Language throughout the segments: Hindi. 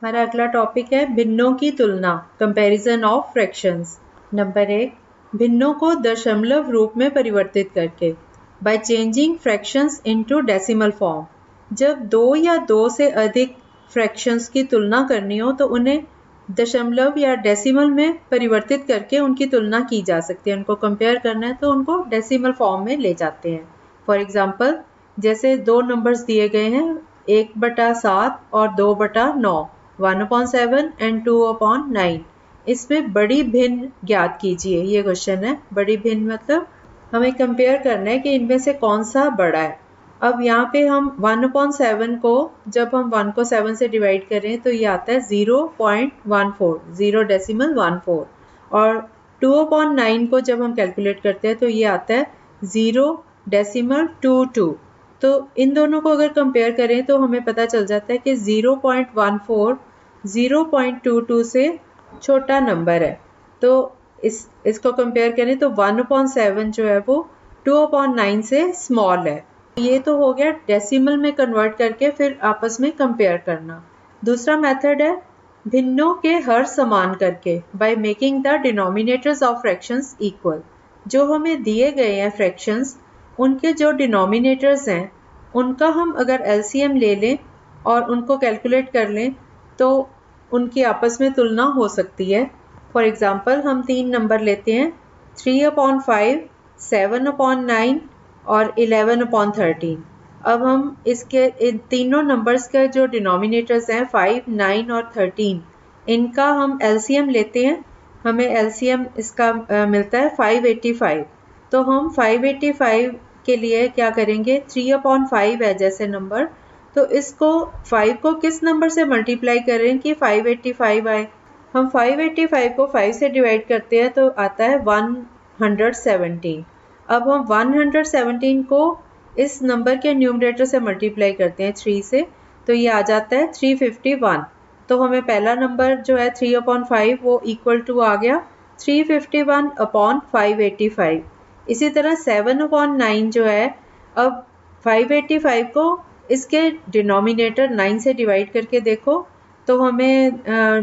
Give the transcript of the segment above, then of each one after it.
हमारा अगला टॉपिक है भिन्नों की तुलना, कंपैरिजन ऑफ फ्रैक्शंस। नंबर 1, भिन्नों को दशमलव रूप में परिवर्तित करके, by changing fractions into decimal form. जब दो या दो से अधिक फ्रैक्शंस की तुलना करनी हो तो उन्हें दशमलव या डेसिमल में परिवर्तित करके उनकी तुलना की जा सकती है। उनको कंपेयर करना है तो उनको डेसिमल फॉर्म में ले जाते हैं। फॉर एग्जाम्पल, जैसे दो नंबर्स दिए गए हैं 1/7 और 2/9, 1/7 एंड 2/9। इसमें बड़ी भिन्न ज्ञात कीजिए, ये क्वेश्चन है। बड़ी भिन्न मतलब हमें कंपेयर करना है कि इनमें से कौन सा बड़ा है। अब यहाँ पे हम 1/7 को, जब हम 1 को 7 से डिवाइड करें तो ये आता है 0.14, 0.14। और 2/9 को जब हम कैलकुलेट करते हैं तो ये आता है 0.22। तो इन दोनों को अगर कंपेयर करें तो हमें पता चल जाता है कि 0.14 0.22 से छोटा नंबर है। तो इसको कंपेयर करें तो 1/7 जो है वो 2/9 से स्मॉल है। ये तो हो गया डेसिमल में कन्वर्ट करके फिर आपस में कंपेयर करना। दूसरा मेथड है भिन्नों के हर समान करके, by making the denominators of fractions equal. जो हमें दिए गए हैं फ्रैक्शंस, उनके जो डिनोमिनेटर्स हैं उनका हम अगर एलसीएम ले लें और उनको कैलकुलेट कर लें तो उनकी आपस में तुलना हो सकती है। फॉर एग्जाम्पल, हम 3 नंबर लेते हैं 3/5, 7/9 और 11/13। अब हम इसके इन तीनों नंबर्स के जो डिनोमिनेटर्स हैं 5, 9 और 13, इनका हम एलसीएम लेते हैं। हमें एलसीएम इसका मिलता है 585। तो हम 585 के लिए क्या करेंगे, 3/5 है जैसे नंबर, तो इसको 5 को किस नंबर से मल्टीप्लाई करें कि 585 आए। हम 585 को 5 से डिवाइड करते हैं तो आता है 117। अब हम 117 को इस नंबर के न्यूमरेटर से मल्टीप्लाई करते हैं 3 से, तो ये आ जाता है 351। तो हमें पहला नंबर जो है 3/5 वो इक्वल टू आ गया 351/585। इसी तरह 7/9 जो है, अब 585 को इसके डिनोमिनेटर 9 से डिवाइड करके देखो तो हमें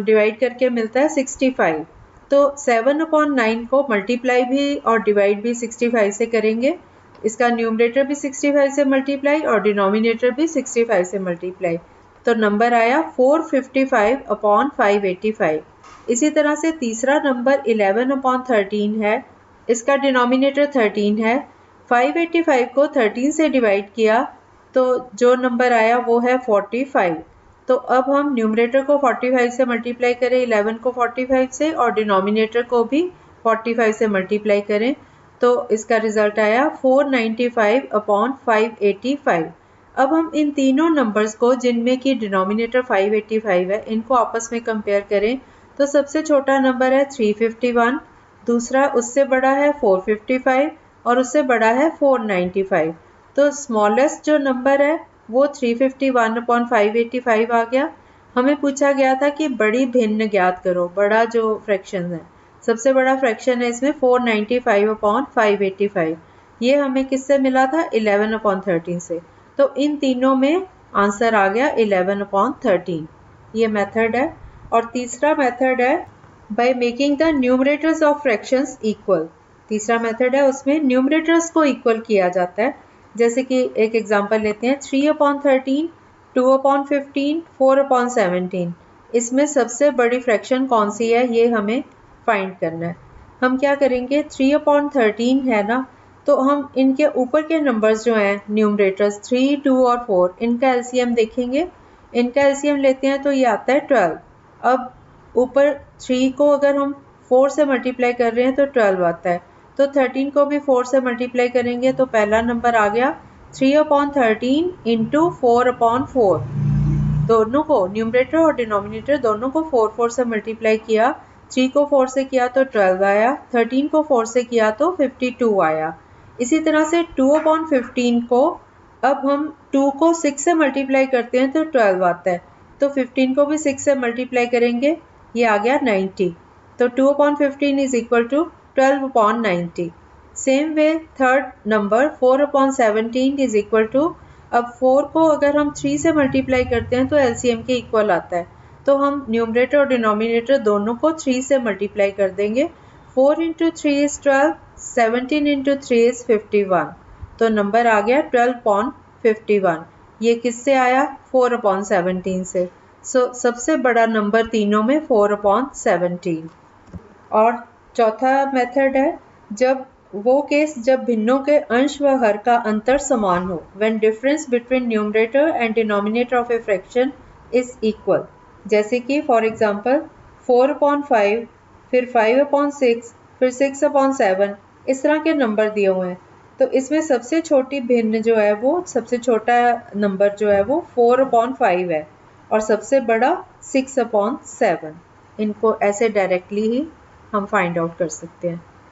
डिवाइड करके मिलता है 65। तो 7/9 को मल्टीप्लाई भी और डिवाइड भी 65 से करेंगे। इसका न्यूमरेटर भी 65 से मल्टीप्लाई और डिनोमिनेटर भी 65 से मल्टीप्लाई, तो नंबर आया 455/585। इसी तरह से तीसरा नंबर 11/13 है। इसका डिनोमिनेटर 13 है। 585 को 13 से डिवाइड किया तो जो नंबर आया वो है 45। तो अब हम न्यूमरेटर को 45 से मल्टीप्लाई करें 11 को 45 से और डिनोमिनेटर को भी 45 से मल्टीप्लाई करें तो इसका रिजल्ट आया 495/585। अब हम इन तीनों नंबर्स को जिनमें की डिनोमिनेटर 585 है इनको आपस में कंपेयर करें तो सबसे छोटा नंबर है 351, दूसरा उससे बड़ा है 455 और उससे बड़ा है 495। तो स्मॉलेस्ट जो नंबर है वो 351/585 आ गया। हमें पूछा गया था कि बड़ी भिन्न ज्ञात करो, बड़ा जो फ्रैक्शन है, सबसे बड़ा फ्रैक्शन है इसमें 495/585। ये हमें किससे मिला था, 11/13 से। तो इन तीनों में आंसर आ गया 11/13। ये मेथड है। और तीसरा मेथड है by making the numerators of fractions equal. तीसरा मेथड है उसमें न्यूमरेटर्स को इक्वल किया जाता है। जैसे कि एक एग्जांपल लेते हैं 3/13, 2/15, 4/17। इसमें सबसे बड़ी फ्रैक्शन कौन सी है ये हमें फाइंड करना है। हम क्या करेंगे, 3/13 है ना, तो हम इनके ऊपर के नंबर्स जो हैं न्यूमरेटर्स 3, 2 और 4, इनका एलसीएम देखेंगे। इनका एलसीएम लेते हैं तो ये आता है 12। अब ऊपर 3 को अगर हम 4 से मल्टीप्लाई कर रहे हैं तो 12 आता है, तो 13 को भी 4 से मल्टीप्लाई करेंगे तो पहला नंबर आ गया 3/13 इंटू 4/4। दोनों को, न्यूमरेटर और डिनोमिनेटर दोनों को 4 से मल्टीप्लाई किया। 3 को 4 से किया तो 12 आया, 13 को 4 से किया तो 52 आया। इसी तरह से 2/15 को, अब हम 2 को 6 से मल्टीप्लाई करते हैं तो 12 आता है, तो 15 को भी 6 से मल्टीप्लाई करेंगे, ये आ गया 90। तो 2/15 is equal to 12/90। Same way third number 4/17 is equal to, अब 4 को अगर हम 3 से मल्टीप्लाई करते हैं तो एलसीएम के इक्वल आता है, तो हम न्यूमरेटर और डिनोमिनेटर दोनों को 3 से मल्टीप्लाई कर देंगे। 4 इंटू 3 इज़ 12, 17 इंटू 3 इज़ 51, तो नंबर आ गया 12/51। ये किससे आया? 4/17 से। सबसे बड़ा नंबर तीनों में 4/17। और चौथा मेथड है जब भिन्नों के अंश व हर का अंतर समान हो, when difference between numerator and denominator of a fraction is equal। जैसे कि फॉर एग्जाम्पल 4/5, फिर 5/6, फिर 6/7, इस तरह के नंबर दिए हुए हैं। तो इसमें सबसे छोटी भिन्न जो है वो सबसे छोटा नंबर जो है वो 4/5 है और सबसे बड़ा 6/7। इनको ऐसे डायरेक्टली ही हम फाइंड आउट कर सकते हैं।